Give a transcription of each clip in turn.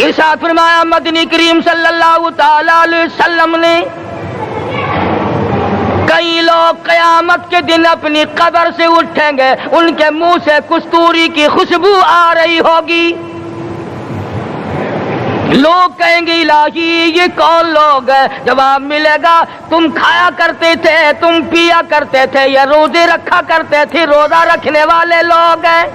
ارشاد فرمایا مدنی کریم صلی اللہ تعالی علیہ وسلم نے کئی لوگ قیامت کے دن اپنی قبر سے اٹھیں گے، ان کے منہ سے کستوری کی خوشبو آ رہی ہوگی، لوگ کہیں گے الہی یہ کون لوگ ہیں؟ جواب ملے گا تم کھایا کرتے تھے، تم پیا کرتے تھے، یہ روزے رکھا کرتے تھے، روزہ رکھنے والے لوگ ہیں۔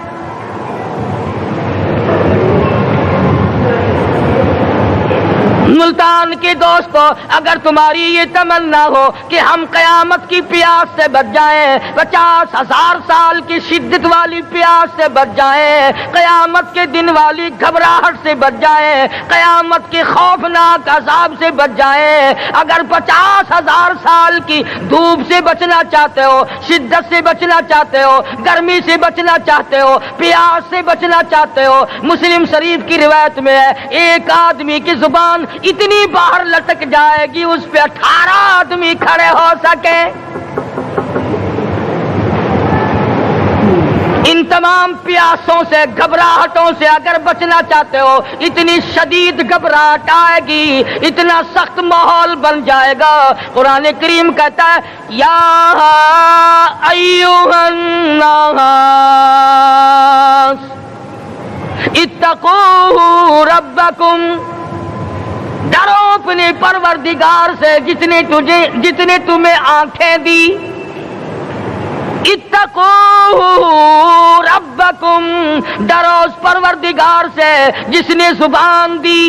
ملتان کے دوستو، اگر تمہاری یہ تمنا ہو کہ ہم قیامت کی پیاس سے بچ جائیں، 50,000 سال کی شدت والی پیاس سے بچ جائیں، قیامت کے دن والی گھبراہٹ سے بچ جائیں، قیامت کے خوفناک عذاب سے بچ جائیں، اگر 50,000 سال کی دھوپ سے بچنا چاہتے ہو، شدت سے بچنا چاہتے ہو، گرمی سے بچنا چاہتے ہو، پیاس سے بچنا چاہتے ہو، مسلم شریف کی روایت میں ہے ایک آدمی کی زبان اتنی باہر لٹک جائے گی اس پہ 18 آدمی کھڑے ہو سکے۔ ان تمام پیاسوں سے، گھبراہٹوں سے اگر بچنا چاہتے ہو، اتنی شدید گھبراہٹ آئے گی، اتنا سخت ماحول بن جائے گا۔ قرآن کریم کہتا ہے یا ایھا الناس اتقوا ربکم، ڈرو اپنے پروردگار سے جس نے تمہیں آنکھیں دی، اتقوا ربکم، ڈرو اس پروردگار سے جس نے زبان دی،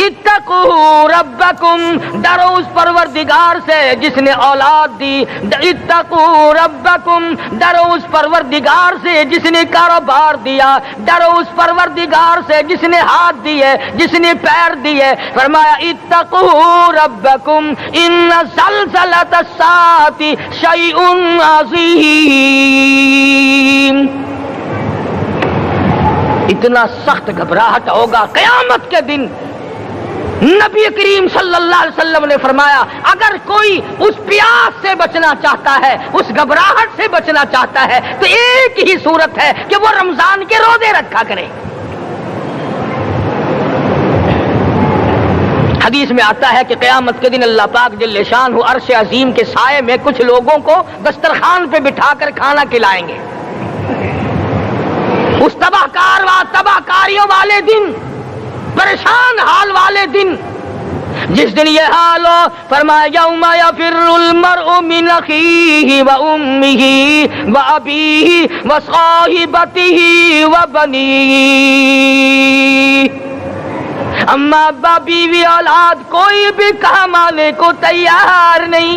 اتقوا ربکم، ڈرو اس پروردگار سے جس نے اولاد دی، اتقوا ربکم، ڈرو اس پروردگار سے جس نے کاروبار دیا، ڈرو اس پروردگار سے جس نے ہاتھ دیے، جس نے پیر دیے۔ فرمایا اتقوا ربکم ان زلزلۃ الساعۃ شیء عظیم، اتنا سخت گھبراہٹ ہوگا قیامت کے دن۔ نبی کریم صلی اللہ علیہ وسلم نے فرمایا اگر کوئی اس پیاس سے بچنا چاہتا ہے، اس گھبراہٹ سے بچنا چاہتا ہے تو ایک ہی صورت ہے کہ وہ رمضان کے روزے رکھا کرے۔ حدیث میں آتا ہے کہ قیامت کے دن اللہ پاک جل شان عرش عظیم کے سائے میں کچھ لوگوں کو دسترخوان پہ بٹھا کر کھانا کھلائیں گے۔ اس تباہ کاریوں والے دن، پریشان حال والے دن، جس دن یہ حال ہو، فرمایا یوم یفر المرء من اخیہ وامہ وابیہ وصاحبتہ وبنیہ، اما ابا بیوی اولاد کوئی بھی کام آنے کو تیار نہیں۔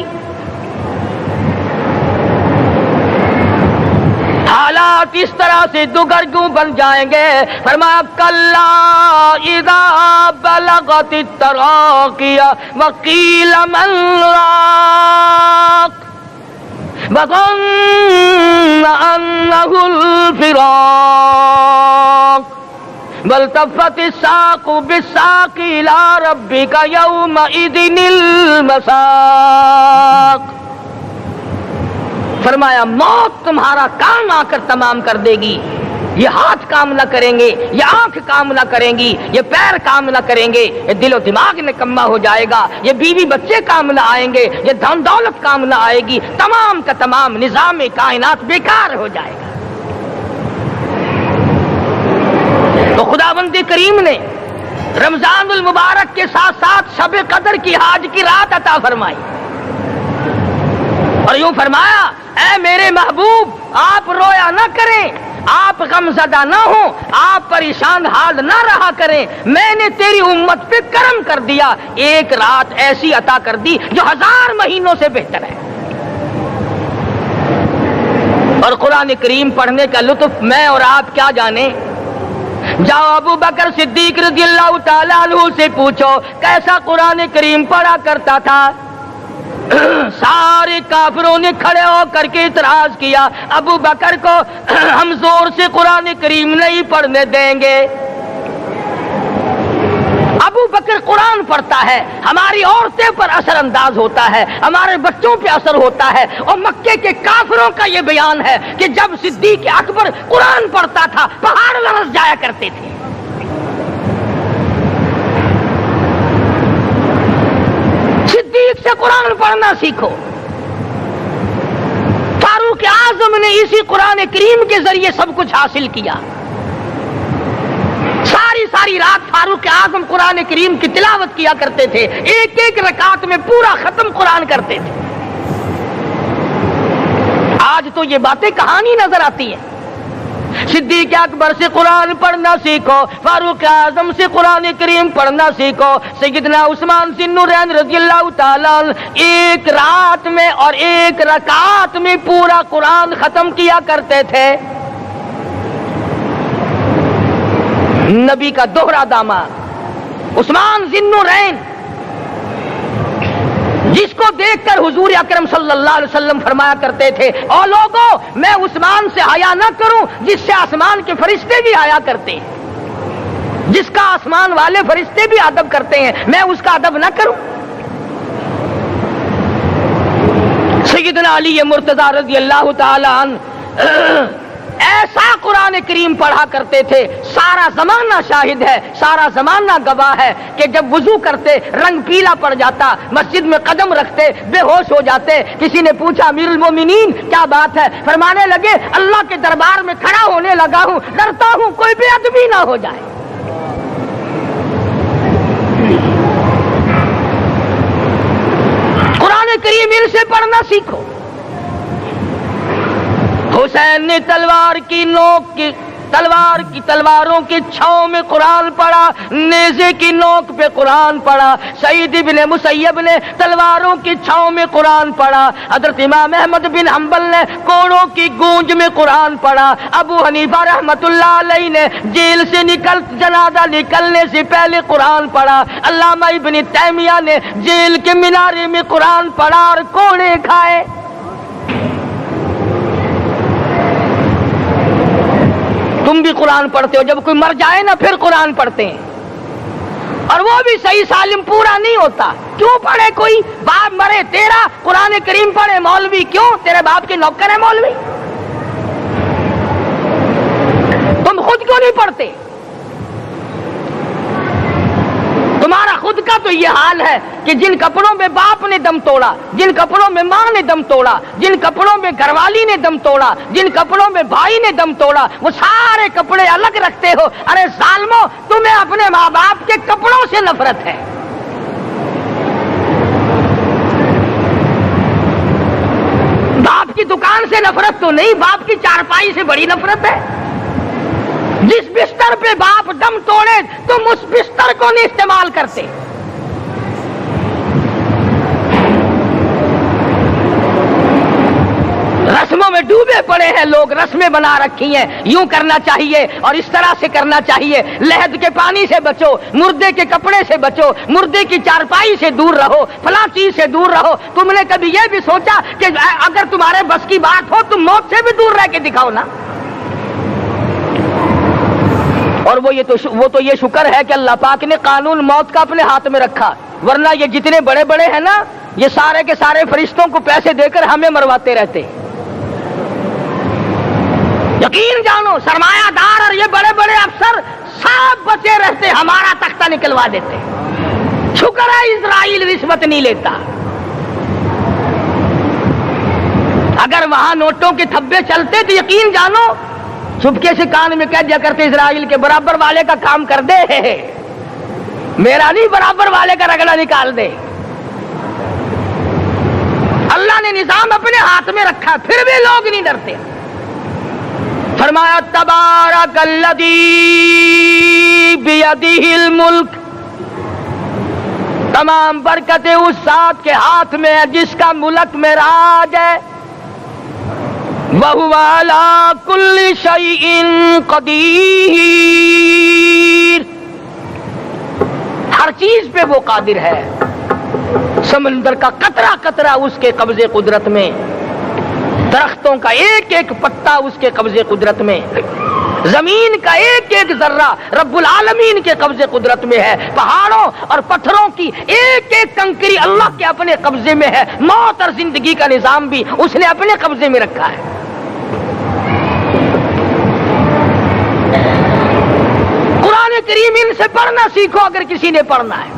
حالات اس طرح سے دگرگوں بن جائیں گے۔ فرمایا کلا اذا بلغت التراقی وقیل من راق وظن انہ الفراق والتفت الساق بالساق الى ربک یومئذ المساق۔ فرمایا موت تمہارا کام آ کر تمام کر دے گی، یہ ہاتھ کام نہ کریں گے، یہ آنکھ کام نہ کریں گی، یہ پیر کام نہ کریں گے، یہ دل و دماغ نکما ہو جائے گا، یہ بیوی بچے کام نہ آئیں گے، یہ دھن دولت کام نہ آئے گی، تمام کا تمام نظام کائنات بیکار ہو جائے گا۔ تو خداوند کریم نے رمضان المبارک کے ساتھ ساتھ شب قدر کی حاج کی رات عطا فرمائی اور یوں فرمایا اے میرے محبوب آپ رویا نہ کریں، آپ غم زدہ نہ ہوں، آپ پریشان حال نہ رہا کریں، میں نے تیری امت پہ کرم کر دیا، ایک رات ایسی عطا کر دی جو 1000 مہینوں سے بہتر ہے۔ اور قرآن کریم پڑھنے کا لطف میں اور آپ کیا جانیں۔ جاؤ ابو بکر صدیق رضی اللہ تعالیٰ عنہ سے پوچھو کیسا قرآن کریم پڑھا کرتا تھا۔ سارے کافروں نے کھڑے ہو کر کے اعتراض کیا ابو بکر کو ہم زور سے قرآن کریم نہیں پڑھنے دیں گے۔ ابو بکر قرآن پڑھتا ہے، ہماری عورتیں پر اثر انداز ہوتا ہے، ہمارے بچوں پہ اثر ہوتا ہے، اور مکے کے کافروں کا یہ بیان ہے کہ جب صدیق اکبر قرآن پڑھتا تھا پہاڑ لرز جایا کرتے تھے۔ سیکھو. فاروق اعظم نے اسی قرآن کریم کے ذریعے سب کچھ حاصل کیا. ساری رات فاروق اعظم قرآن کریم کی تلاوت کیا کرتے تھے, ایک ایک رکعت میں پورا ختم قرآن کرتے تھے. آج تو یہ باتیں کہانی نظر آتی ہیں. صدیق اکبر سے قرآن پڑھنا سیکھو, فاروق اعظم سے قرآن کریم پڑھنا سیکھو. سیدنا عثمان ذی النورین رضی اللہ تعالیٰ ایک رات میں اور ایک رکعت میں پورا قرآن ختم کیا کرتے تھے. نبی کا دوہرا داماد عثمان ذی النورین, جس کو دیکھ کر حضور اکرم صلی اللہ علیہ وسلم فرمایا کرتے تھے, او لوگوں میں عثمان سے حیا نہ کروں جس سے آسمان کے فرشتے بھی حیا کرتے ہیں, جس کا آسمان والے فرشتے بھی ادب کرتے ہیں, میں اس کا ادب نہ کروں. سیدنا علی مرتضیٰ رضی اللہ تعالی عنہ ایسا قرآن کریم پڑھا کرتے تھے, سارا زمانہ شاہد ہے, سارا زمانہ گواہ ہے کہ جب وضو کرتے رنگ پیلا پڑ جاتا, مسجد میں قدم رکھتے بے ہوش ہو جاتے. کسی نے پوچھا امیر المومنین کیا بات ہے؟ فرمانے لگے اللہ کے دربار میں کھڑا ہونے لگا ہوں, ڈرتا ہوں کوئی بے ادبی نہ ہو جائے. قرآن کریم ان سے پڑھنا سیکھو. حسین نے تلواروں کی چھاؤں میں قرآن پڑھا, نیزے کی نوک پہ قرآن پڑھا. سعید بن مسیب نے تلواروں کی چھاؤں میں قرآن پڑھا. حضرت امام احمد بن حنبل نے کوڑوں کی گونج میں قرآن پڑھا. ابو حنیفہ رحمت اللہ علیہ نے جیل سے جنازہ نکلنے سے پہلے قرآن پڑھا. علامہ ابن تیمیہ نے جیل کے مینارے میں قرآن پڑھا اور کوڑے کھائے. تم بھی قرآن پڑھتے ہو, جب کوئی مر جائے نا پھر قرآن پڑھتے ہیں, اور وہ بھی صحیح سالم پورا نہیں ہوتا. کیوں پڑھے؟ کوئی باپ مرے تیرا قرآن کریم پڑھے مولوی, کیوں؟ تیرے باپ کے نوکر ہے مولوی. تم خود کیوں نہیں پڑھتے؟ تمہارا خود کا تو یہ حال ہے کہ جن کپڑوں میں باپ نے دم توڑا, جن کپڑوں میں ماں نے دم توڑا, جن کپڑوں میں گھر والی نے دم توڑا, جن کپڑوں میں بھائی نے دم توڑا, وہ سارے کپڑے الگ رکھتے ہو. ارے ظالمو, تمہیں اپنے ماں باپ کے کپڑوں سے نفرت ہے. باپ کی دکان سے نفرت تو نہیں, باپ کی چارپائی سے بڑی نفرت ہے. جس بستر پہ باپ دم توڑے تم اس بستر کو نہیں استعمال کرتے. رسموں میں ڈوبے پڑے ہیں لوگ, رسمیں بنا رکھی ہیں, یوں کرنا چاہیے اور اس طرح سے کرنا چاہیے. لہد کے پانی سے بچو, مردے کے کپڑے سے بچو, مردے کی چارپائی سے دور رہو, فلاں چیز سے دور رہو. تم نے کبھی یہ بھی سوچا کہ اگر تمہارے بس کی بات ہو تم موت سے بھی دور رہ کے دکھاؤ نا. اور وہ تو یہ شکر ہے کہ اللہ پاک نے قانون موت کا اپنے ہاتھ میں رکھا, ورنہ یہ جتنے بڑے بڑے ہیں نا, یہ سارے کے سارے فرشتوں کو پیسے دے کر ہمیں مرواتے رہتے. یقین جانو سرمایہ دار اور یہ بڑے بڑے افسر سب بچے رہتے, ہمارا تختہ نکلوا دیتے. شکر ہے اسرائیل رشوت نہیں لیتا. اگر وہاں نوٹوں کے تھبے چلتے تو یقین جانو چپکے سے کان میں کہہ دیا کرتے اسرائیل کے برابر والے کا کام کر دے, میرا نہیں برابر والے کا رگڑا نکال دے. اللہ نے نظام اپنے ہاتھ میں رکھا, پھر بھی لوگ نہیں ڈرتے. فرمایا تبارک الذی بیدہ الملک, تمام برکتیں اس ذات کے ہاتھ میں ہے جس کا ملک میں راج ہے. وَهُوَ عَلَىٰ كُلِّ شَيْءٍ قَدِيرٌ, ہر چیز پہ وہ قادر ہے. سمندر کا قطرہ قطرہ اس کے قبضے قدرت میں, درختوں کا ایک ایک پتا اس کے قبضے قدرت میں, زمین کا ایک ایک ذرہ رب العالمین کے قبضے قدرت میں ہے. پہاڑوں اور پتھروں کی ایک ایک کنکری اللہ کے اپنے قبضے میں ہے. موت اور زندگی کا نظام بھی اس نے اپنے قبضے میں رکھا ہے. قرآن کریم ان سے پڑھنا سیکھو اگر کسی نے پڑھنا ہے.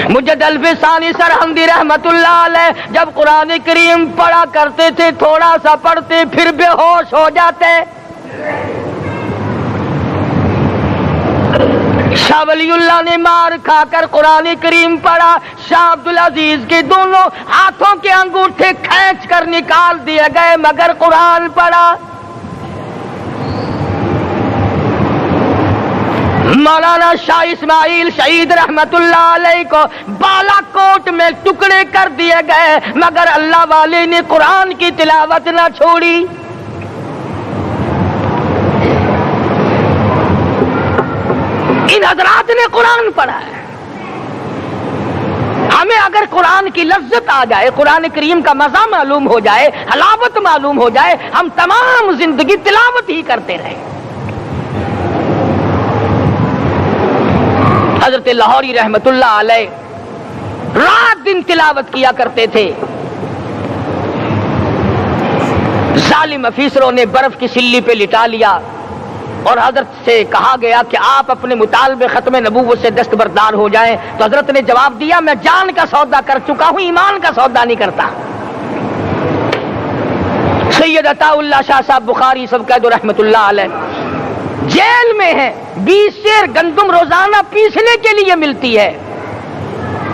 مجد الفسانی سرہندی رحمت اللہ علیہ جب قرآن کریم پڑھا کرتے تھے تھوڑا سا پڑھتے پھر بے ہوش ہو جاتے. شاہ ولی اللہ نے مار کھا کر قرآن کریم پڑھا. شاہ عبدالعزیز کے دونوں ہاتھوں کے انگوٹھے کھینچ کر نکال دیے گئے مگر قرآن پڑھا. مولانا شاہ اسماعیل شہید رحمت اللہ علیہ کو بالا کوٹ میں ٹکڑے کر دیے گئے مگر اللہ والے نے قرآن کی تلاوت نہ چھوڑی. ان حضرات نے قرآن پڑھا ہے. ہمیں اگر قرآن کی لذت آ جائے, قرآن کریم کا مزہ معلوم ہو جائے, حلاوت معلوم ہو جائے, ہم تمام زندگی تلاوت ہی کرتے رہیں. حضرت لاہوری رحمت اللہ علیہ رات دن تلاوت کیا کرتے تھے. ظالم افیسروں نے برف کی سلی پہ لٹا لیا اور حضرت سے کہا گیا کہ آپ اپنے مطالبے ختم نبوت سے دستبردار ہو جائیں. تو حضرت نے جواب دیا میں جان کا سودا کر چکا ہوں, ایمان کا سودا نہیں کرتا. سید عطا اللہ شاہ صاحب بخاری سب قید رحمت اللہ علیہ جیل میں ہیں. 20 سیر گندم روزانہ پیسنے کے لیے ملتی ہے.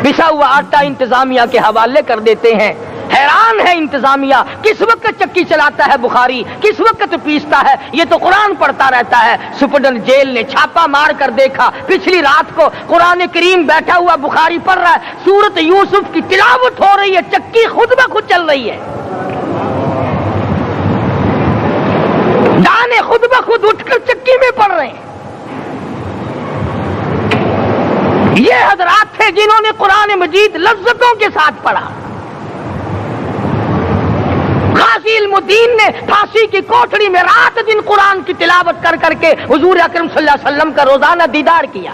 پسا ہوا آٹا انتظامیہ کے حوالے کر دیتے ہیں. حیران ہے انتظامیہ, کس وقت چکی چلاتا ہے بخاری, کس وقت پیستا ہے, یہ تو قرآن پڑھتا رہتا ہے. سپرڈنٹ جیل نے چھاپا مار کر دیکھا, پچھلی رات کو قرآن کریم بیٹھا ہوا بخاری پڑھ رہا ہے, سورت یوسف کی تلاوت ہو رہی ہے, چکی خود بخود چل رہی ہے, دانے خود بخود اٹھ کر چکی میں پڑھ رہے ہیں. یہ حضرات تھے جنہوں نے قرآن مجید لذتوں کے ساتھ پڑھا. غازی علم الدین نے پھانسی کی کوٹڑی میں رات دن قرآن کی تلاوت کر کر کے حضور اکرم صلی اللہ علیہ وسلم کا روزانہ دیدار کیا.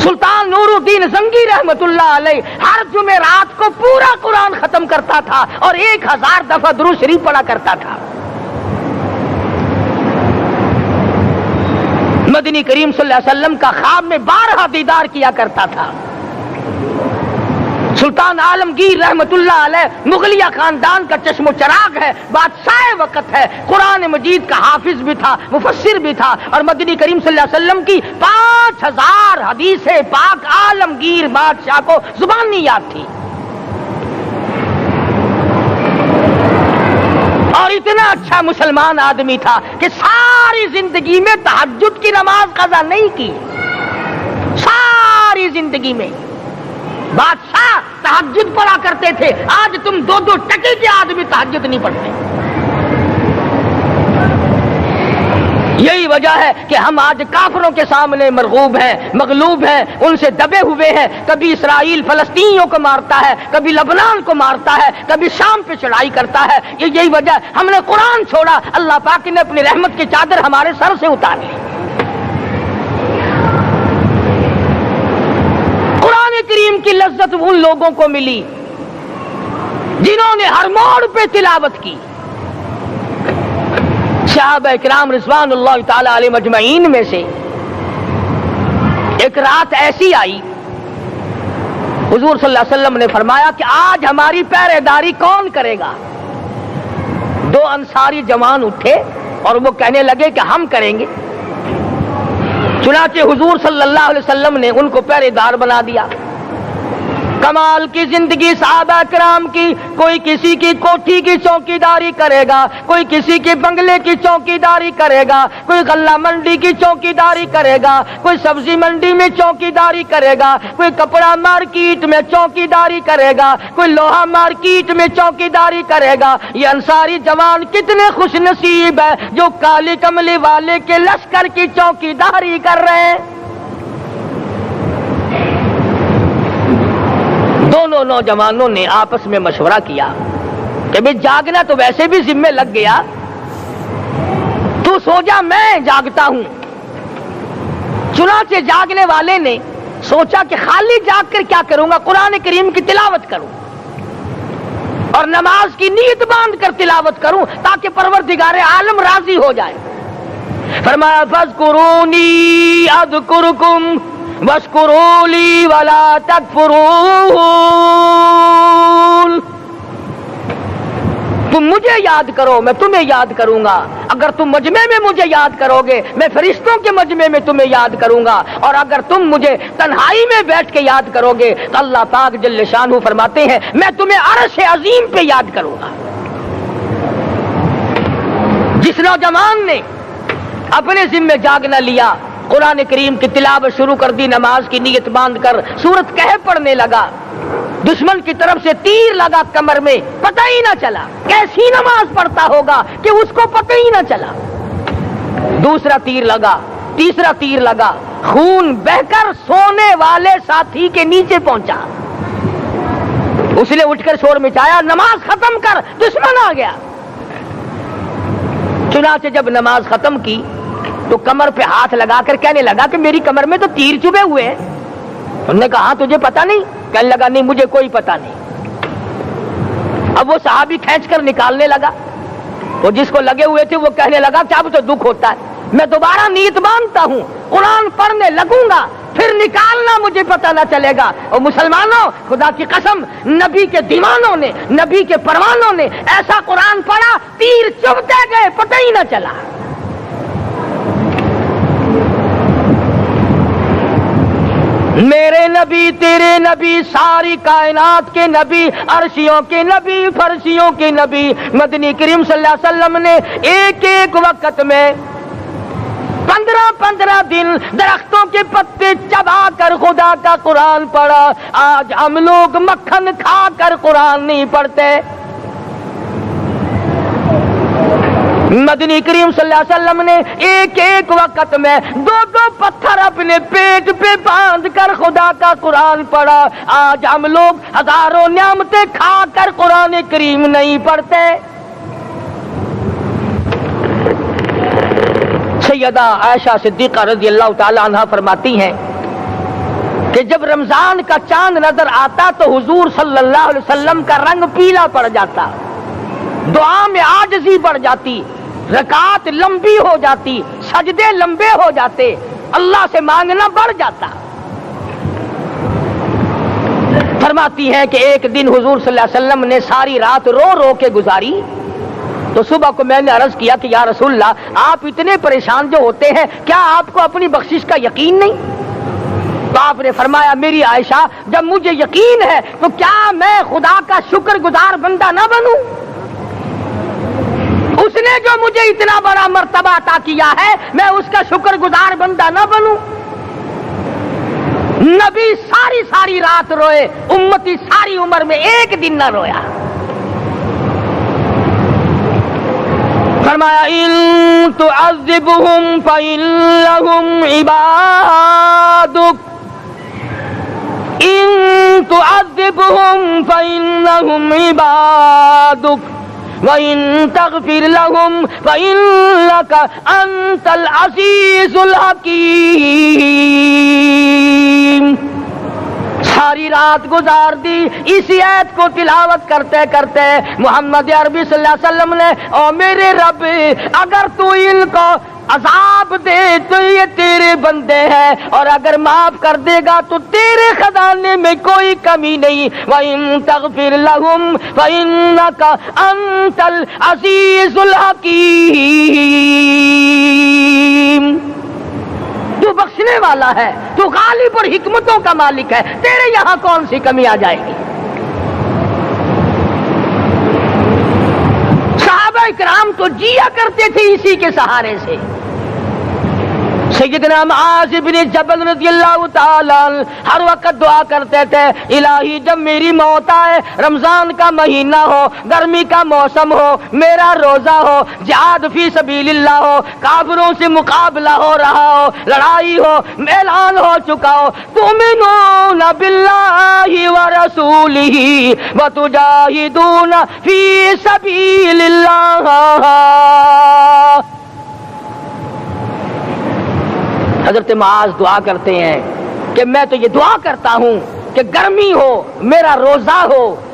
سلطان نور الدین زنگی رحمت اللہ علیہ ہر جمعرات کو پورا قرآن ختم کرتا تھا اور 1000 دفعہ درود شریف پڑھا کرتا تھا. مدنی کریم صلی اللہ علیہ وسلم کا خواب میں 12 دیدار کیا کرتا تھا. سلطان عالمگیر رحمت اللہ علیہ مغلیہ خاندان کا چشم و چراغ ہے, بادشاہ وقت ہے, قرآن مجید کا حافظ بھی تھا, مفسر بھی تھا, اور مدنی کریم صلی اللہ علیہ وسلم کی 5000 حدیث پاک عالمگیر بادشاہ کو زبانی یاد تھی. اور اتنا اچھا مسلمان آدمی تھا کہ ساری زندگی میں تہجد کی نماز قضا نہیں کی. ساری زندگی میں بادشاہ تہجد پڑھا کرتے تھے. آج تم 2 ٹکے کے آدمی تہجد نہیں پڑھتے. یہی وجہ ہے کہ ہم آج کافروں کے سامنے مرغوب ہیں, مغلوب ہیں, ان سے دبے ہوئے ہیں. کبھی اسرائیل فلسطینیوں کو مارتا ہے, کبھی لبنان کو مارتا ہے, کبھی شام پہ چڑھائی کرتا ہے. یہی وجہ ہے ہم نے قرآن چھوڑا, اللہ پاک نے اپنی رحمت کی چادر ہمارے سر سے اتار لی. کریم کی لذت ان لوگوں کو ملی جنہوں نے ہر موڑ پہ تلاوت کی. صحابہ کرام رضوان اللہ تعالی علیہم اجمعین میں سے ایک رات ایسی آئی, حضور صلی اللہ علیہ وسلم نے فرمایا کہ آج ہماری پہرے داری کون کرے گا. 2 انصاری جوان اٹھے اور وہ کہنے لگے کہ ہم کریں گے. چنانچہ حضور صلی اللہ علیہ وسلم نے ان کو پہرے دار بنا دیا. کمال کی زندگی صحابہ کرام کی. کوئی کسی کی کوٹھی کی چوکیداری کرے گا, کوئی کسی کے بنگلے کی چوکیداری کرے گا, کوئی غلہ منڈی کی چوکیداری کرے گا, کوئی سبزی منڈی میں چوکیداری کرے گا, کوئی کپڑا مارکیٹ میں چوکیداری کرے گا, کوئی لوہا مارکیٹ میں چوکیداری کرے گا. یہ انصاری جوان کتنے خوش نصیب ہے جو کالی کملی والے کے لشکر کی چوکیداری کر رہے ہیں. دونوں نوجوانوں نے آپس میں مشورہ کیا کہ بھئی جاگنا تو ویسے بھی ذمہ لگ گیا, تو سو جا میں جاگتا ہوں. چنانچہ جاگنے والے نے سوچا کہ خالی جاگ کر کیا کروں گا, قرآن کریم کی تلاوت کروں اور نماز کی نیت باندھ کر تلاوت کروں تاکہ پروردگار عالم راضی ہو جائے. فرمایا فاذکرونی اذکرکم واشکروا لی ولا تکفرون، تم مجھے یاد کرو میں تمہیں یاد کروں گا، اگر تم مجمع میں مجھے یاد کرو گے میں فرشتوں کے مجمع میں تمہیں یاد کروں گا، اور اگر تم مجھے تنہائی میں بیٹھ کے یاد کرو گے تو اللہ پاک جل شانہ فرماتے ہیں میں تمہیں عرش عظیم پہ یاد کروں گا۔ جس نوجوان نے اپنے ذمہ جاگنا لیا، قرآن کریم کی تلاوت شروع کر دی، نماز کی نیت باندھ کر سورت کہف پڑھنے لگا، دشمن کی طرف سے تیر لگا کمر میں، پتہ ہی نہ چلا کیسی نماز پڑھتا ہوگا کہ اس کو پتہ ہی نہ چلا، دوسرا تیر لگا، تیسرا تیر لگا، خون بہ کر سونے والے ساتھی کے نیچے پہنچا، اس نے اٹھ کر شور مچایا نماز ختم کر دشمن آ گیا۔ چنانچہ جب نماز ختم کی تو کمر پہ ہاتھ لگا کر کہنے لگا کہ میری کمر میں تو تیر چبھے ہوئے ہیں۔ انہوں نے کہا تجھے پتا نہیں؟ کہنے لگا نہیں مجھے کوئی پتا نہیں۔ اب وہ صحابی کھینچ کر نکالنے لگا، وہ جس کو لگے ہوئے تھے وہ کہنے لگا کہ اب تو دکھ ہوتا ہے، میں دوبارہ نیت باندھتا ہوں، قرآن پڑھنے لگوں گا، پھر نکالنا مجھے پتہ نہ چلے گا۔ اور مسلمانوں خدا کی قسم نبی کے دیوانوں نے، نبی کے پروانوں نے ایسا قرآن پڑھا تیر چبھتے گئے پتہ ہی نہ چلا۔ میرے نبی تیرے نبی ساری کائنات کے نبی، عرشیوں کے نبی فرشیوں کے نبی مدنی کریم صلی اللہ علیہ وسلم نے ایک ایک وقت میں 15 دن درختوں کے پتے چبا کر خدا کا قرآن پڑھا۔ آج ہم لوگ مکھن کھا کر قرآن نہیں پڑھتے۔ مدنی کریم صلی اللہ علیہ وسلم نے ایک ایک وقت میں 2 پتھر اپنے پیٹ پہ باندھ کر خدا کا قرآن پڑھا۔ آج ہم لوگ ہزاروں نعمتیں کھا کر قرآن کریم نہیں پڑھتے۔ سیدہ عائشہ صدیقہ رضی اللہ تعالی عنہ فرماتی ہیں کہ جب رمضان کا چاند نظر آتا تو حضور صلی اللہ علیہ وسلم کا رنگ پیلا پڑ جاتا، دعا میں عاجزی بڑھ جاتی، رکعت لمبی ہو جاتی، سجدے لمبے ہو جاتے، اللہ سے مانگنا بڑھ جاتا۔ فرماتی ہیں کہ ایک دن حضور صلی اللہ علیہ وسلم نے ساری رات رو رو کے گزاری، تو صبح کو میں نے عرض کیا کہ یا رسول اللہ آپ اتنے پریشان جو ہوتے ہیں کیا آپ کو اپنی بخشش کا یقین نہیں؟ تو آپ نے فرمایا میری عائشہ جب مجھے یقین ہے تو کیا میں خدا کا شکر گزار بندہ نہ بنوں؟ اس نے جو مجھے اتنا بڑا مرتبہ عطا کیا ہے میں اس کا شکر گزار بندہ نہ بنوں؟ نبی ساری رات روئے، امتی ساری عمر میں ایک دن نہ رویا۔ فرمایا ان تعذبهم فإنهم عبادك، ان تعذبهم فإنهم عبادك وَإِن تَغْفِرْ لَهُمْ فَإِنَّكَ أَنْتَ الْعَزِيزُ الْحَكِيمُ۔ ساری رات گزار دی اسی آیت کو تلاوت کرتے کرتے محمد عربی صلی اللہ علیہ وسلم نے او میرے رب اگر تو ان کو عذاب دے تو یہ تیرے بندے ہیں، اور اگر معاف کر دے گا تو تیرے خزانے میں کوئی کمی نہیں۔ وَإِن تَغْفِرْ لَهُمْ فَإِنَّكَ أَنْتَ الْعَزِيزُ الْحَكِيمُ۔ تو بخشنے والا ہے، تو غالب اور حکمتوں کا مالک ہے، تیرے یہاں کون سی کمی آ جائے گی؟ صحابہ کرام تو جیا کرتے تھے اسی کے سہارے سے۔ سیدنا معاذ بن جبل رضی اللہ تعالی ہر وقت دعا کرتے تھے الہی جب میری موت آئے، رمضان کا مہینہ ہو، گرمی کا موسم ہو، میرا روزہ ہو، جہاد فی سبیل اللہ ہو، کافروں سے مقابلہ ہو رہا ہو، لڑائی ہو، اعلان ہو چکا ہو، تؤمنون باللہ ورسولہ وتجاہدون فی سبیل اللہ۔ حضرت معاذ دعا کرتے ہیں کہ میں تو یہ دعا کرتا ہوں کہ گرمی ہو، میرا روزہ ہو،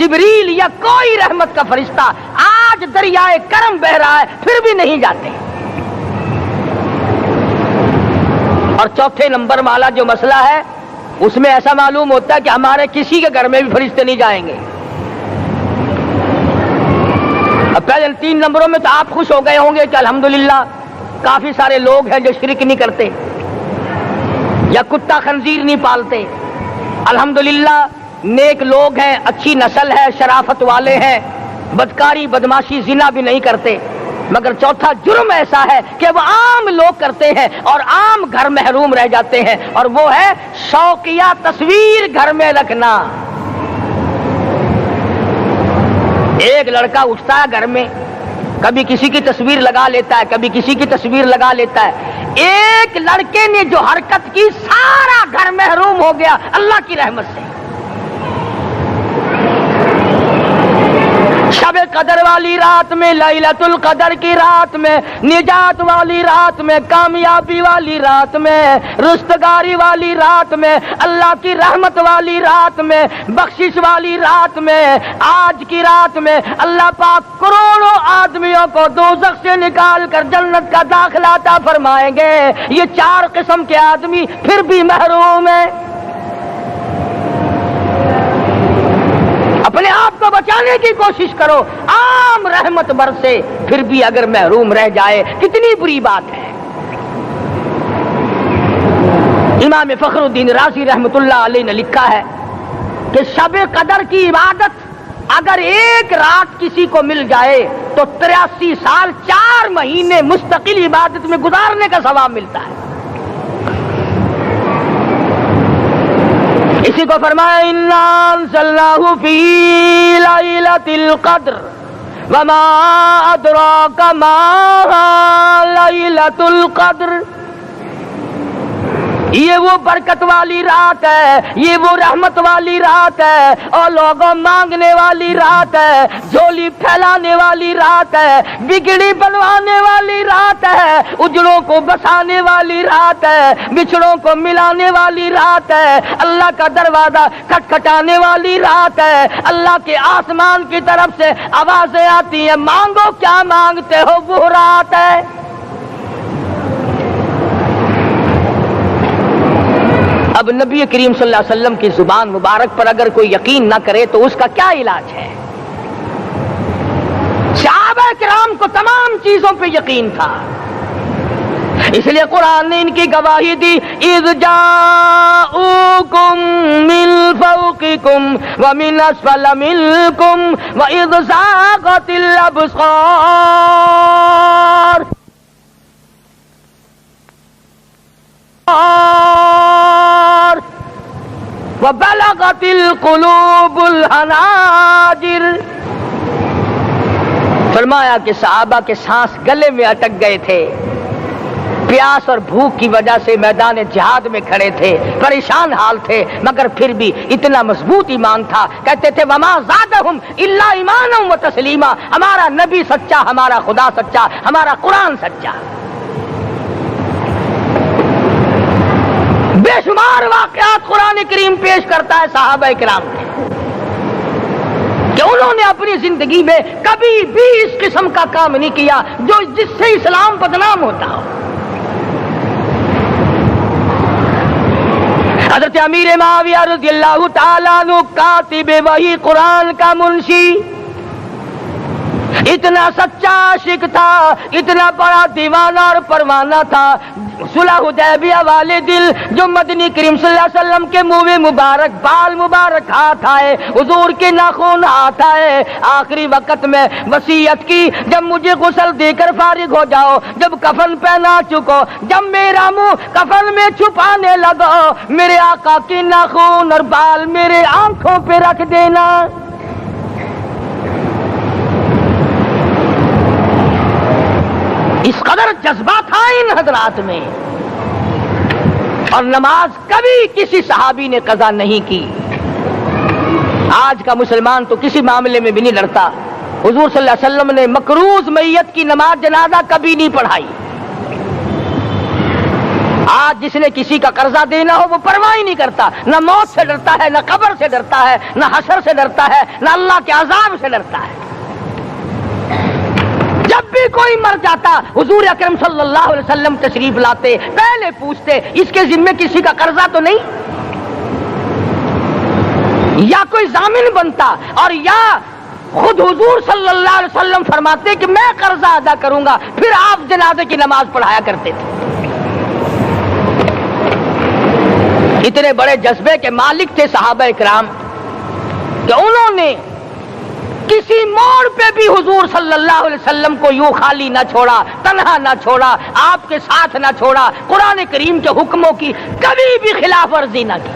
جبریل یا کوئی رحمت کا فرشتہ آج دریائے کرم بہ رہا ہے پھر بھی نہیں جاتے. اور چوتھے نمبر والا جو مسئلہ ہے اس میں ایسا معلوم ہوتا ہے کہ ہمارے کسی کے گھر میں بھی فرشتے نہیں جائیں گے. اب پہلے 3 نمبروں میں تو آپ خوش ہو گئے ہوں گے کہ الحمدللہ کافی سارے لوگ ہیں جو شرک نہیں کرتے یا کتا خنزیر نہیں پالتے. الحمدللہ نیک لوگ ہیں، اچھی نسل ہے، شرافت والے ہیں، بدکاری بدماشی زنا بھی نہیں کرتے. مگر چوتھا جرم ایسا ہے کہ وہ عام لوگ کرتے ہیں اور عام گھر محروم رہ جاتے ہیں، اور وہ ہے شوقیہ تصویر گھر میں رکھنا. ایک لڑکا اٹھتا ہے گھر میں، کبھی کسی کی تصویر لگا لیتا ہے، کبھی کسی کی تصویر لگا لیتا ہے. ایک لڑکے نے جو حرکت کی سارا گھر محروم ہو گیا اللہ کی رحمت سے. شب قدر والی رات میں، لیلۃ القدر کی رات میں، نجات والی رات میں، کامیابی والی رات میں، رستگاری والی رات میں، اللہ کی رحمت والی رات میں، بخشش والی رات میں، آج کی رات میں اللہ پاک کروڑوں آدمیوں کو دوزخ سے نکال کر جنت کا داخلہ عطا فرمائیں گے. یہ 4 قسم کے آدمی پھر بھی محروم ہیں. اپنے آپ کو بچانے کی کوشش کرو. عام رحمت برسے پھر بھی اگر محروم رہ جائے کتنی بری بات ہے. امام فخر الدین رازی رحمت اللہ علیہ نے لکھا ہے کہ شب قدر کی عبادت اگر ایک رات کسی کو مل جائے تو 83 سال 4 مہینے مستقل عبادت میں گزارنے کا ثواب ملتا ہے. اسی کو فرمایا انا انزلناہ فی لیلۃ القدر وما ادراک ما لیلۃ القدر. یہ وہ برکت والی رات ہے، یہ وہ رحمت والی رات ہے، اور لوگوں مانگنے والی رات ہے، جھولی پھیلانے والی رات ہے، بگڑی بنوانے والی رات ہے، اجڑوں کو بسانے والی رات ہے، بچھڑوں کو ملانے والی رات ہے، اللہ کا دروازہ کھٹکھٹانے والی رات ہے. اللہ کے آسمان کی طرف سے آوازیں آتی ہیں مانگو کیا مانگتے ہو، وہ رات ہے. اب نبی کریم صلی اللہ علیہ وسلم کی زبان مبارک پر اگر کوئی یقین نہ کرے تو اس کا کیا علاج ہے؟ صحابہ کرام کو تمام چیزوں پہ یقین تھا، اس لیے قرآن نے ان کی گواہی دی اذ جاءوکم من فوقکم ومن اسفل منکم واذ زاغت الابصار وبلغت القلوب الحناجر. فرمایا کہ صحابہ کے سانس گلے میں اٹک گئے تھے، پیاس اور بھوک کی وجہ سے میدان جہاد میں کھڑے تھے، پریشان حال تھے، مگر پھر بھی اتنا مضبوط ایمان تھا. کہتے تھے وما زادہم الا ایمانا و تسلیما. ہمارا نبی سچا، ہمارا خدا سچا، ہمارا قرآن سچا. بے شمار واقعات قرآن کریم پیش کرتا ہے صحابہ کرام کے کہ انہوں نے اپنی زندگی میں کبھی بھی اس قسم کا کام نہیں کیا جس سے اسلام بدنام ہوتا ہو. حضرت امیر معاویہ رضی اللہ تعالیٰ عنہ کاتب وحی قرآن کا منشی اتنا سچا عاشق تھا، اتنا بڑا دیوانہ اور پروانہ تھا. صلح حدیبیہ والے دل جو مدنی کریم صلی اللہ علیہ وسلم کے منہ مبارک بال مبارک ہاتھ آئے، حضور کے ناخن ہاتھ آئے، آخری وقت میں وصیت کی جب مجھے غسل دے کر فارغ ہو جاؤ، جب کفن پہنا چکو، جب میرا منہ کفن میں چھپانے لگو، میرے آقا کے ناخن اور بال میرے آنکھوں پہ رکھ دینا. اس قدر جذبہ تھا ان حضرات میں. اور نماز کبھی کسی صحابی نے قضا نہیں کی. آج کا مسلمان تو کسی معاملے میں بھی نہیں لڑتا. حضور صلی اللہ علیہ وسلم نے مقروض میت کی نماز جنازہ کبھی نہیں پڑھائی. آج جس نے کسی کا قرضہ دینا ہو وہ پرواہ ہی نہیں کرتا، نہ موت سے ڈرتا ہے، نہ قبر سے ڈرتا ہے، نہ حشر سے ڈرتا ہے، نہ اللہ کے عذاب سے ڈرتا ہے۔ جب بھی کوئی مر جاتا حضور اکرم صلی اللہ علیہ وسلم تشریف لاتے، پہلے پوچھتے اس کے ذمے کسی کا قرضہ تو نہیں، یا کوئی ضامن بنتا، اور یا خود حضور صلی اللہ علیہ وسلم فرماتے کہ میں قرضہ ادا کروں گا، پھر آپ جنازے کی نماز پڑھایا کرتے تھے۔ اتنے بڑے جذبے کے مالک تھے صحابہ اکرام کہ انہوں نے کسی موڑ پہ بھی حضور صلی اللہ علیہ وسلم کو یوں خالی نہ چھوڑا، تنہا نہ چھوڑا، آپ کے ساتھ نہ چھوڑا، قرآن کریم کے حکموں کی کبھی بھی خلاف ورزی نہ کی۔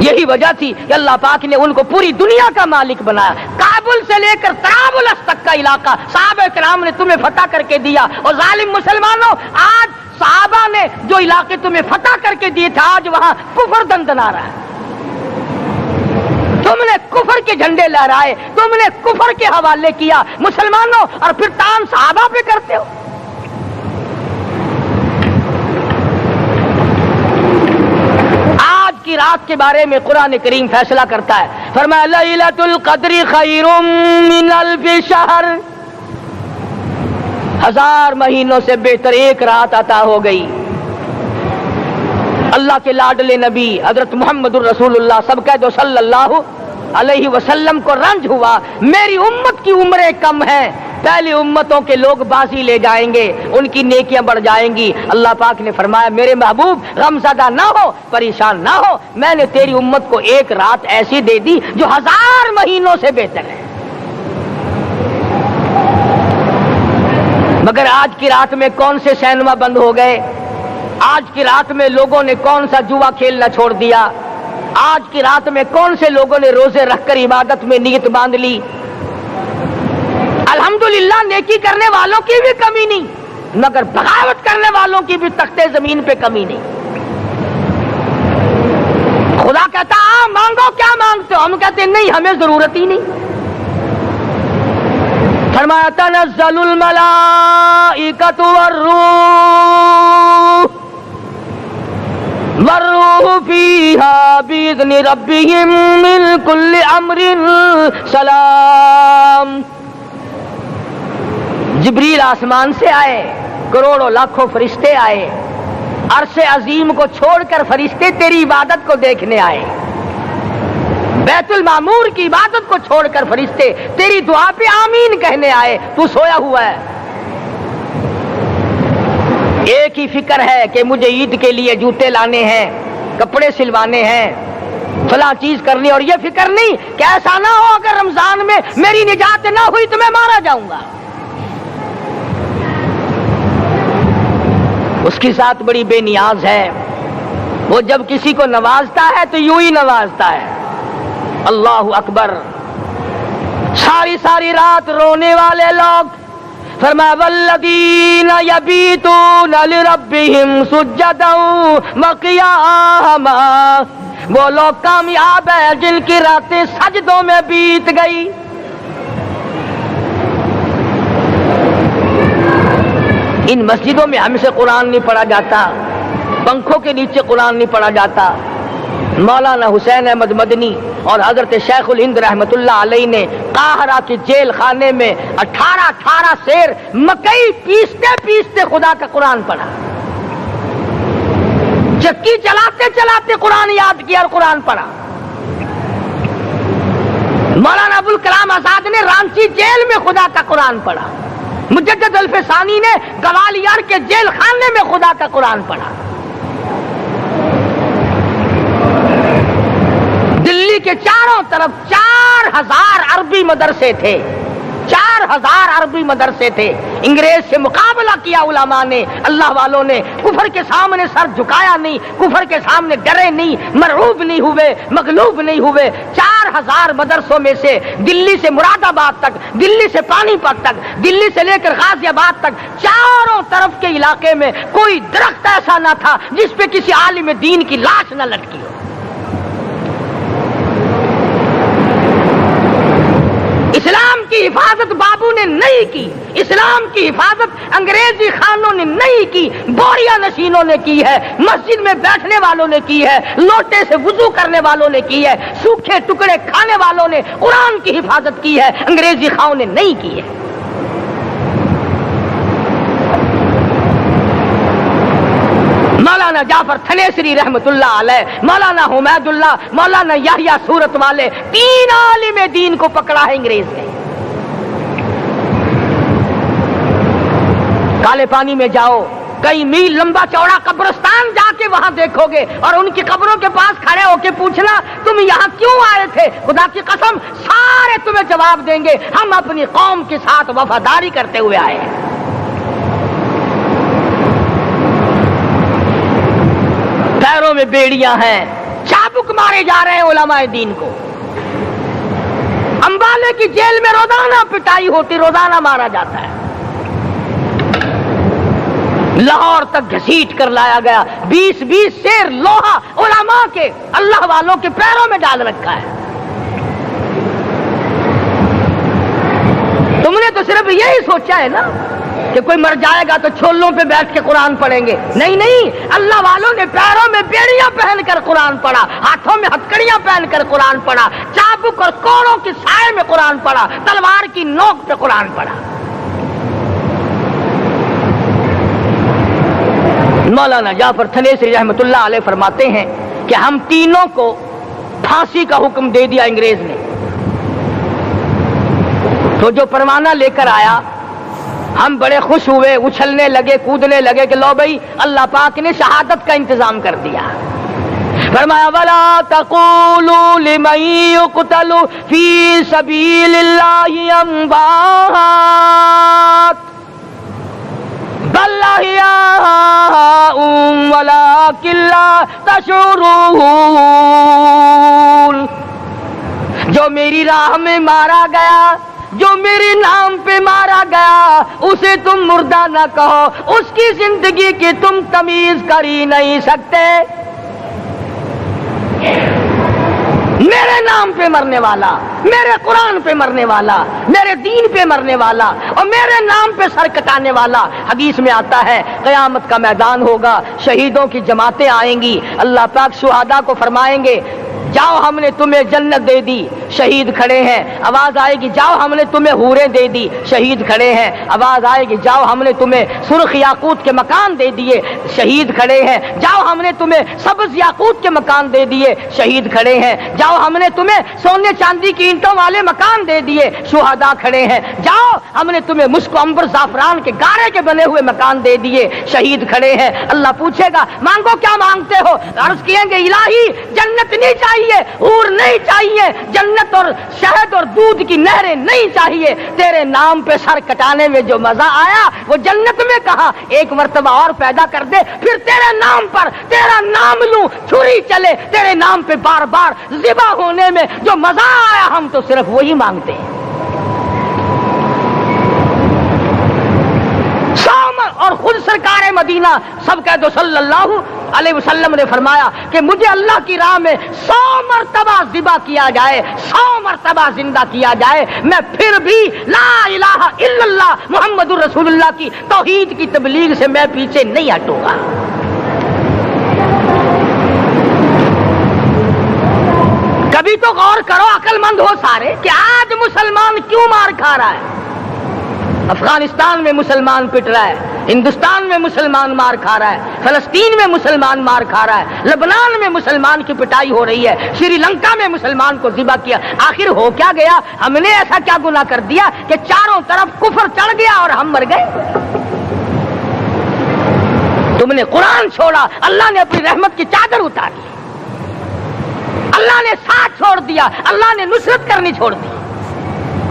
یہی وجہ تھی کہ اللہ پاک نے ان کو پوری دنیا کا مالک بنایا۔ کابل سے لے کر طرابلس تک کا علاقہ صحابہ کرام نے تمہیں فتح کر کے دیا، اور ظالم مسلمانوں آج صحابہ نے جو علاقے تمہیں فتح کر کے دیے تھے آج وہاں کفر دندنا رہا ہے۔ تم نے کفر کے جھنڈے لہرائے، تم نے کفر کے حوالے کیا مسلمانوں، اور پھر تان صحابہ پہ کرتے ہو۔ آج کی رات کے بارے میں قرآن کریم فیصلہ کرتا ہے، فرمایا لیلۃ القدر خیر من الف شہر، 1000 مہینوں سے بہتر ایک رات عطا ہو گئی۔ اللہ کے لاڈلے نبی حضرت محمد الرسول اللہ سب کہہ دو صلی اللہ علیہ وسلم کو رنج ہوا، میری امت کی عمریں کم ہیں، پہلی امتوں کے لوگ بازی لے جائیں گے، ان کی نیکیاں بڑھ جائیں گی۔ اللہ پاک نے فرمایا میرے محبوب غمزدہ نہ ہو، پریشان نہ ہو، میں نے تیری امت کو ایک رات ایسی دے دی جو 1000 مہینوں سے بہتر ہے۔ مگر آج کی رات میں کون سے سینما بند ہو گئے، آج کی رات میں لوگوں نے کون سا جوا کھیلنا چھوڑ دیا، آج کی رات میں کون سے لوگوں نے روزے رکھ کر عبادت میں نیت باندھ لی۔ الحمدللہ نیکی کرنے والوں کی بھی کمی نہیں، مگر بغاوت کرنے والوں کی بھی تختے زمین پہ کمی نہیں۔ خدا کہتا مانگو کیا مانگتے ہو، ہم کہتے ہیں نہیں ہمیں ضرورت ہی نہیں۔ فرمایا تنزل الملائکۃ والروح فیہا بإذن ربہم من کل امر سلام۔ جبریل آسمان سے آئے، کروڑوں لاکھوں فرشتے آئے، عرش عظیم کو چھوڑ کر فرشتے تیری عبادت کو دیکھنے آئے، بیت المعمور کی عبادت کو چھوڑ کر فرشتے تیری دعا پہ آمین کہنے آئے، تو سویا ہوا ہے۔ ایک ہی فکر ہے کہ مجھے عید کے لیے جوتے لانے ہیں، کپڑے سلوانے ہیں، فلاں چیز کرنی، اور یہ فکر نہیں کہ ایسا نہ ہو اگر رمضان میں میری نجات نہ ہوئی تو میں مارا جاؤں گا۔ اس کی ذات بڑی بے نیاز ہے، وہ جب کسی کو نوازتا ہے تو یوں ہی نوازتا ہے۔ اللہ اکبر۔ ساری ساری رات رونے والے لوگ، فرمایا والذین یبیتون لربہم سجدا وقیاما، وہ لوگ کامیاب ہیں جن کی راتیں سجدوں میں بیت گئی۔ ان مسجدوں میں ہم سے قرآن نہیں پڑھا جاتا، پنکھوں کے نیچے قرآن نہیں پڑھا جاتا۔ مولانا حسین احمد مدنی اور حضرت شیخ الہند رحمت اللہ علیہ نے قاہرہ کے جیل خانے میں 18 سیر مکئی پیستے پیستے خدا کا قرآن پڑھا، چکی چلاتے چلاتے قرآن یاد کیا اور قرآن پڑھا۔ مولانا ابوالکلام آزاد نے رانچی جیل میں خدا کا قرآن پڑھا، مجدد الفسانی نے گوالیار کے جیل خانے میں خدا کا قرآن پڑھا۔ دلی کے چاروں طرف 4000 عربی مدرسے تھے، 4000 عربی مدرسے تھے۔ انگریز سے مقابلہ کیا علماء نے، اللہ والوں نے، کفر کے سامنے سر جھکایا نہیں، کفر کے سامنے ڈرے نہیں، مرعوب نہیں ہوئے، مغلوب نہیں ہوئے۔ 4000 مدرسوں میں سے دلی سے مراد آباد تک، دلی سے پانی پت تک، دلی سے لے کر غازی آباد تک، چاروں طرف کے علاقے میں کوئی درخت ایسا نہ تھا جس پہ کسی عالم دین کی لاش نہ لٹکی ہو۔ اسلام کی حفاظت بابو نے نہیں کی، اسلام کی حفاظت انگریزی خانوں نے نہیں کی، بوریا نشینوں نے کی ہے، مسجد میں بیٹھنے والوں نے کی ہے، لوٹے سے وضو کرنے والوں نے کی ہے، سوکھے ٹکڑے کھانے والوں نے قرآن کی حفاظت کی ہے، انگریزی خانوں نے نہیں کی ہے۔ مولانا جعفر تھنیسری رحمت اللہ علیہ، مولانا حمید اللہ، مولانا یحییٰ صورت والے، 3 عالم دین کو پکڑا ہے انگریز نے۔ کالے پانی میں جاؤ، کئی میل لمبا چوڑا قبرستان جا کے وہاں دیکھو گے اور ان کی قبروں کے پاس کھڑے ہو کے پوچھنا تم یہاں کیوں آئے تھے، خدا کی قسم سارے تمہیں جواب دیں گے ہم اپنی قوم کے ساتھ وفاداری کرتے ہوئے آئے ہیں۔ پیروں میں بیڑیاں ہیں، چابک مارے جا رہے ہیں علماء دین کو۔ امبالے کی جیل میں روزانہ پٹائی ہوتی، روزانہ مارا جاتا ہے۔ لاہور تک گھسیٹ کر لایا گیا، 20 سیر لوہا علماء کے، اللہ والوں کے پیروں میں ڈال رکھا ہے۔ تم نے تو صرف یہی سوچا ہے نا کہ کوئی مر جائے گا تو چھولوں پہ بیٹھ کے قرآن پڑھیں گے، نہیں نہیں، اللہ والوں نے پیروں میں بیڑیاں پہن کر قرآن پڑھا، ہاتھوں میں ہتکڑیاں پہن کر قرآن پڑھا، چابک اور کوڑوں کی سائے میں قرآن پڑھا، تلوار کی نوک پہ قرآن پڑھا۔ مولانا جعفر تھنیسری رحمت اللہ علیہ فرماتے ہیں کہ ہم تینوں کو پھانسی کا حکم دے دیا انگریز نے، تو جو پروانہ لے کر آیا ہم بڑے خوش ہوئے، اچھلنے لگے، کودنے لگے کہ لو بھائی اللہ پاک نے شہادت کا انتظام کر دیا۔ فرمایا وَلَا تَقُولُوا لِمَن يُقْتَلُ فِي سَبِيلِ اللَّهِ أَمْوَاتٌ بَلْ أَحْيَاءٌ وَلَٰكِن لَّا تَشْعُرُونَ۔ جو میری راہ میں مارا گیا، جو میرے نام پہ مارا گیا، اسے تم مردہ نہ کہو، اس کی زندگی کی تم تمیز کر ہی نہیں سکتے۔ میرے نام پہ مرنے والا، میرے قرآن پہ مرنے والا، میرے دین پہ مرنے والا اور میرے نام پہ سر کٹانے والا، حدیث میں آتا ہے قیامت کا میدان ہوگا، شہیدوں کی جماعتیں آئیں گی، اللہ پاک شہداء کو فرمائیں گے جاؤ ہم نے تمہیں جنت دے دی، شہید کھڑے ہیں، آواز آئے گی جاؤ ہم نے تمہیں حوریں دے دی، شہید کھڑے ہیں، آواز آئے گی جاؤ ہم نے تمہیں سرخ یاقوت کے مکان دے دیے، شہید کھڑے ہیں، جاؤ ہم نے تمہیں سبز یاقوت کے مکان دے دیے، شہید کھڑے ہیں، جاؤ ہم نے تمہیں سونے چاندی کی اینٹوں والے مکان دے دیے، شہداء کھڑے ہیں، جاؤ ہم نے تمہیں مشک و عنبر زعفران کے گارے کے بنے ہوئے مکان دے دیے، شہید کھڑے ہیں۔ اللہ پوچھے گا مانگو کیا مانگتے ہو، عرض کہیں گے الہی جنت نہیں چاہیے، حور نہیں چاہیے، جنت اور شہد اور دودھ کی نہریں نہیں چاہیے، تیرے نام پہ سر کٹانے میں جو مزہ آیا وہ جنت میں کہا، ایک مرتبہ اور پیدا کر دے پھر تیرے نام پر تیرا نام لوں، چھری چلے تیرے نام پہ بار بار ذبح ہونے میں جو مزہ آیا، ہم تو صرف وہی مانگتے ہیں۔ اور خود سرکار مدینہ سب کہہ دو صلی اللہ علیہ وسلم نے فرمایا کہ مجھے اللہ کی راہ میں 100 مرتبہ ذبح کیا جائے، 100 مرتبہ زندہ کیا جائے، میں پھر بھی لا الہ الا اللہ محمد الرسول اللہ کی توحید کی تبلیغ سے میں پیچھے نہیں ہٹوں گا۔ کبھی تو غور کرو عقل مند ہو سارے کہ آج مسلمان کیوں مار کھا رہا ہے؟ افغانستان میں مسلمان پٹ رہا ہے، ہندوستان میں مسلمان مار کھا رہا ہے، فلسطین میں مسلمان مار کھا رہا ہے، لبنان میں مسلمان کی پٹائی ہو رہی ہے، سری لنکا میں مسلمان کو ذبح کیا، آخر ہو کیا گیا؟ ہم نے ایسا کیا گناہ کر دیا کہ چاروں طرف کفر چڑھ گیا اور ہم مر گئے؟ تم نے قرآن چھوڑا، اللہ نے اپنی رحمت کی چادر اتاری، اللہ نے ساتھ چھوڑ دیا، اللہ نے نصرت کرنی چھوڑ دی،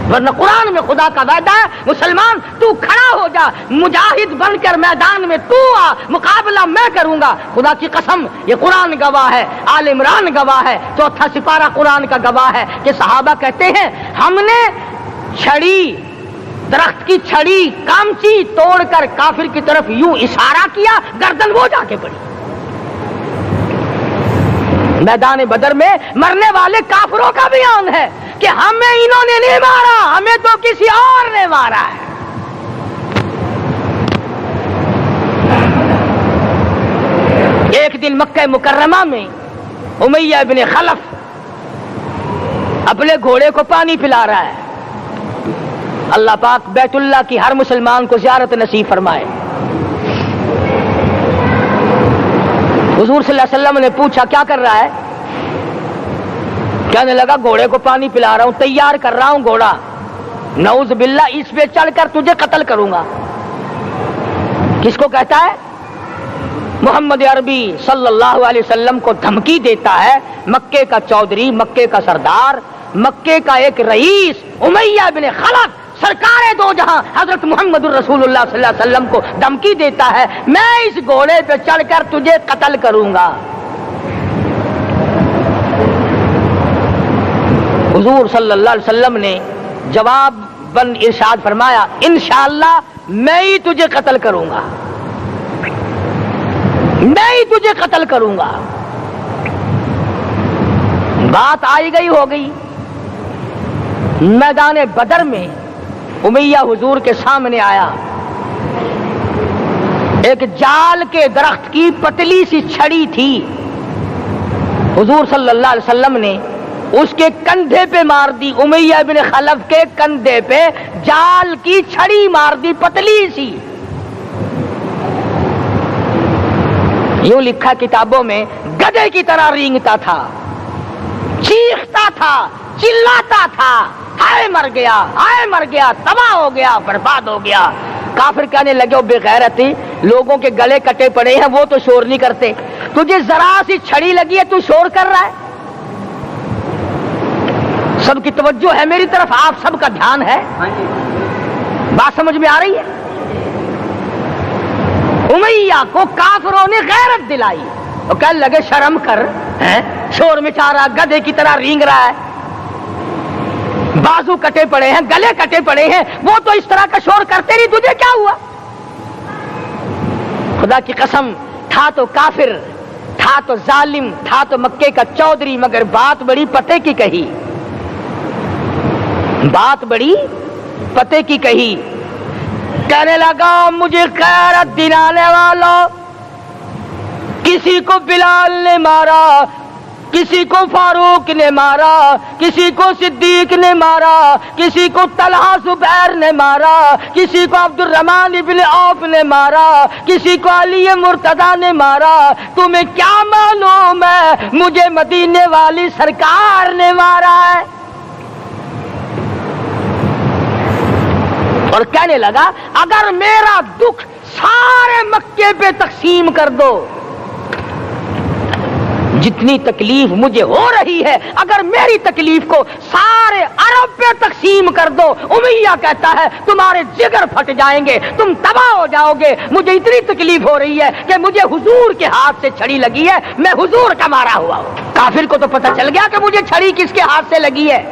ورنہ قرآن میں خدا کا وعدہ ہے مسلمان تو کھڑا ہو جا، مجاہد بن کر میدان میں تو آ، مقابلہ میں کروں گا، خدا کی قسم یہ قرآن گواہ ہے، آل عمران گواہ ہے، چوتھا سپارہ قرآن کا گواہ ہے کہ صحابہ کہتے ہیں ہم نے چھڑی، درخت کی چھڑی کامچی توڑ کر کافر کی طرف یوں اشارہ کیا، گردن وہ جا کے پڑی۔ میدان بدر میں مرنے والے کافروں کا بیان ہے کہ ہمیں انہوں نے نہیں مارا، ہمیں تو کسی اور نے مارا ہے۔ ایک دن مکہ مکرمہ میں امیہ ابن خلف اپنے گھوڑے کو پانی پلا رہا ہے. اللہ پاک بیت اللہ کی ہر مسلمان کو زیارت نصیب فرمائے. حضور صلی اللہ علیہ وسلم نے پوچھا کیا کر رہا ہے؟ کہنے لگا گھوڑے کو پانی پلا رہا ہوں, تیار کر رہا ہوں گھوڑا, نعوذ باللہ اس پہ چڑھ کر تجھے قتل کروں گا. کس کو کہتا ہے؟ محمد عربی صلی اللہ علیہ وسلم کو دھمکی دیتا ہے. مکے کا چودھری, مکے کا سردار, مکے کا ایک رئیس امیہ بن خلف سرکار دو جہاں حضرت محمد الرسول اللہ صلی اللہ علیہ وسلم کو دھمکی دیتا ہے میں اس گھوڑے پہ چڑھ کر تجھے قتل کروں گا. حضور صلی اللہ علیہ وسلم نے جواب بن ارشاد فرمایا انشاءاللہ میں ہی تجھے قتل کروں گا, میں ہی تجھے قتل کروں گا. بات آئی گئی ہو گئی. میدان بدر میں امیہ حضور کے سامنے آیا. ایک جال کے درخت کی پتلی سی چھڑی تھی. حضور صلی اللہ علیہ وسلم نے اس کے کندھے پہ مار دی. امیہ بن خلف کے کندھے پہ جال کی چھڑی مار دی پتلی سی. یوں لکھا کتابوں میں گدھے کی طرح رینگتا تھا, چیختا تھا, چلاتا تھا, ہائے مر گیا, ہائے مر گیا, تباہ ہو گیا, برباد ہو گیا. کافر کہنے لگے بے غیرتی, لوگوں کے گلے کٹے پڑے ہیں وہ تو شور نہیں کرتے, تجھے ذرا سی چھڑی لگی ہے تو شور کر رہا ہے. سب کی توجہ ہے میری طرف, آپ سب کا دھیان ہے, بات سمجھ میں آ رہی ہے. امیہ کو کافروں نے غیرت دلائی. وہ کہنے لگے شرم کر, شور مچا رہا, گدھے کی طرح رینگ رہا ہے, بازو کٹے پڑے ہیں, گلے کٹے پڑے ہیں, وہ تو اس طرح کا شور کرتے نہیں, تجھے کیا ہوا؟ خدا کی قسم, تھا تو کافر, تھا تو ظالم, تھا تو مکے کا چودھری, مگر بات بڑی پتے کی کہی, بات بڑی پتے کی کہی. کہنے لگا مجھے غیرت دلانے والوں, کسی کو بلال نے مارا, کسی کو فاروق نے مارا, کسی کو صدیق نے مارا, کسی کو طلحہ زبیر نے مارا, کسی کو عبد الرحمن ابن عوف نے مارا, کسی کو علی مرتضی نے مارا, تمہیں کیا معلوم ہے مجھے مدینے والی سرکار نے مارا ہے. اور کہنے لگا اگر میرا دکھ سارے مکے پہ تقسیم کر دو, جتنی تکلیف مجھے ہو رہی ہے اگر میری تکلیف کو سارے عرب پہ تقسیم کر دو, امیہ کہتا ہے تمہارے جگر پھٹ جائیں گے, تم تباہ ہو جاؤ گے. مجھے اتنی تکلیف ہو رہی ہے کہ مجھے حضور کے ہاتھ سے چھڑی لگی ہے, میں حضور کا مارا ہوا ہوں. کافر کو تو پتہ چل گیا کہ مجھے چھڑی کس کے ہاتھ سے لگی ہے.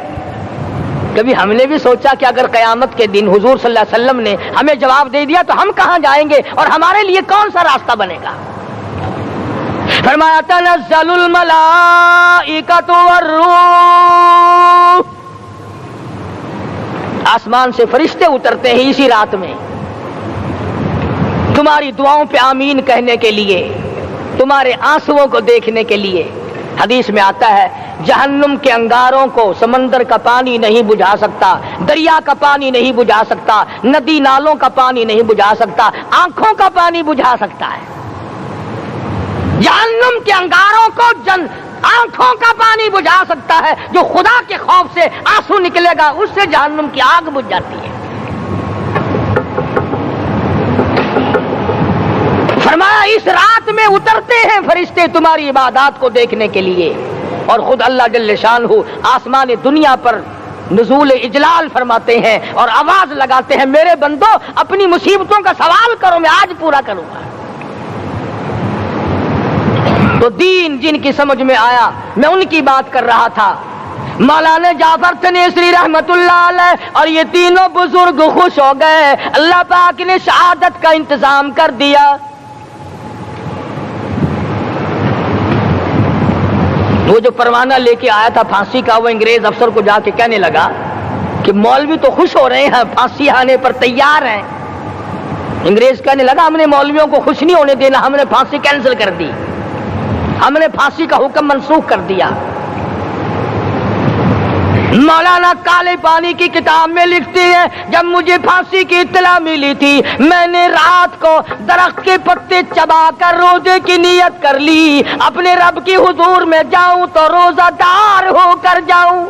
کبھی ہم نے بھی سوچا کہ اگر قیامت کے دن حضور صلی اللہ علیہ وسلم نے ہمیں جواب دے دیا تو ہم کہاں جائیں گے اور ہمارے لیے کون سا راستہ بنے گا؟ فرمایا تنزل الملائکۃ والروح, آسمان سے فرشتے اترتے ہیں اسی رات میں تمہاری دعاؤں پہ آمین کہنے کے لیے, تمہارے آنسوؤں کو دیکھنے کے لیے. حدیث میں آتا ہے جہنم کے انگاروں کو سمندر کا پانی نہیں بجھا سکتا, دریا کا پانی نہیں بجھا سکتا, ندی نالوں کا پانی نہیں بجھا سکتا, آنکھوں کا پانی بجھا سکتا ہے. جہنم کے انگاروں کو آنکھوں کا پانی بجھا سکتا ہے, جو خدا کے خوف سے آنسو نکلے گا اس سے جہنم کی آگ بجھ جاتی ہے. فرمایا اس رات میں اترتے ہیں فرشتے تمہاری عبادات کو دیکھنے کے لیے, اور خود اللہ جل شانہ آسمان دنیا پر نزول اجلال فرماتے ہیں اور آواز لگاتے ہیں میرے بندو اپنی مصیبتوں کا سوال کرو, میں آج پورا کروں گا. تو دین جن کی سمجھ میں آیا میں ان کی بات کر رہا تھا. مولانا جعفر تنیسری رحمت اللہ علیہ اور یہ تینوں بزرگ خوش ہو گئے, اللہ پاک نے شہادت کا انتظام کر دیا. وہ جو پروانہ لے کے آیا تھا پھانسی کا, وہ انگریز افسر کو جا کے کہنے لگا کہ مولوی تو خوش ہو رہے ہیں, پھانسی آنے پر تیار ہیں. انگریز کہنے لگا ہم نے مولویوں کو خوش نہیں ہونے دینا, ہم نے پھانسی کینسل کر دی. ہم نے پھانسی کا حکم منسوخ کر دیا۔ مولانا کالے پانی کی کتاب میں لکھتی ہے جب مجھے پھانسی کی اطلاع ملی تھی میں نے رات کو درخت کے پتے چبا کر روزے کی نیت کر لی، اپنے رب کی حضور میں جاؤں تو روزہ دار ہو کر جاؤں۔